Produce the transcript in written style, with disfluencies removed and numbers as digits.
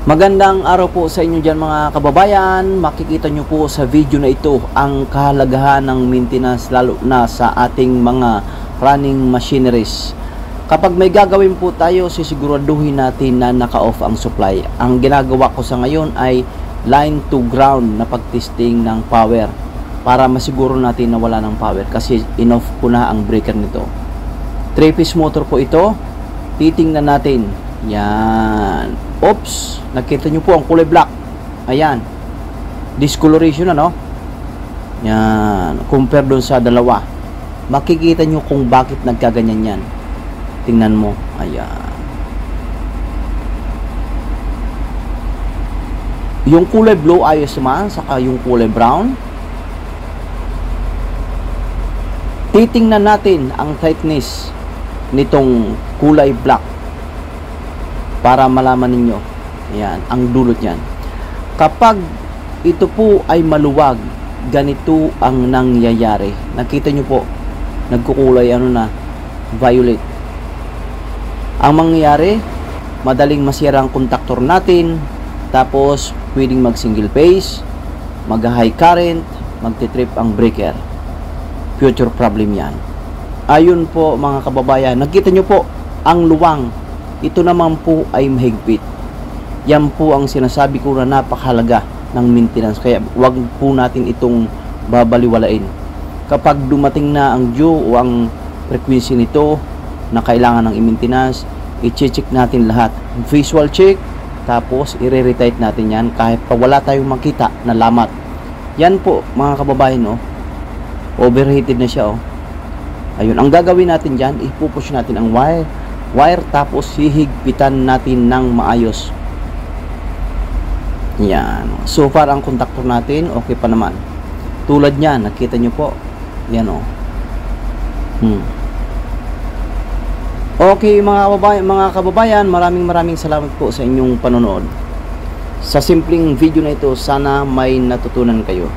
Magandang araw po sa inyo dyan mga kababayan. Makikita nyo po sa video na ito ang kahalagahan ng maintenance lalo na sa ating mga running machineries. Kapag may gagawin po tayo, sisiguraduhin natin na naka-off ang supply. Ang ginagawa ko sa ngayon ay line to ground na pagtesting ng power para masiguro natin na wala ng power kasi in-off ko na ang breaker nito. 3-piece motor po ito. Titingnan natin. Yan. Oops, nakita nyo po ang kulay black. Ayan. Discoloration ano? Yan. Compare doon sa dalawa. Makikita nyo kung bakit nagkaganyan yan. Tingnan mo. Ayan. Yung kulay blue ayos naman, saka yung kulay brown. Titingnan natin ang tightness nitong kulay black para malaman ninyo. Ayan, ang dulot niyan. Kapag ito po ay maluwag, ganito ang nangyayari. Nakita nyo po, nagkukulay ano na, violet. Ang mangyayari, madaling masira ang contactor natin, tapos pwedeng mag single phase, mag high current, magtitrip ang breaker. Future problem yan. Ayun po mga kababayan, nakita nyo po ang luwang. Ito naman po ay mahigpit. Yan po ang sinasabi ko na napakahalaga ng maintenance. Kaya wag po natin itong babaliwalain. Kapag dumating na ang due o ang frequency nito na kailangan ng i-maintenance, i-check natin lahat. Visual check, tapos i-re-retight natin yan kahit pa wala tayong makita na lamat. Yan po mga kababayan, oh. Overheated na siya, oh. Ayun, ang gagawin natin dyan, ipupush natin ang wire tapos hihigpitan natin ng maayos. Yan. So far ang contactor natin okay pa naman. Tulad niyan, nakita nyo po. Yan o. Okay mga kababayan, maraming salamat po sa inyong panonood. Sa simpleng video na ito, sana may natutunan kayo.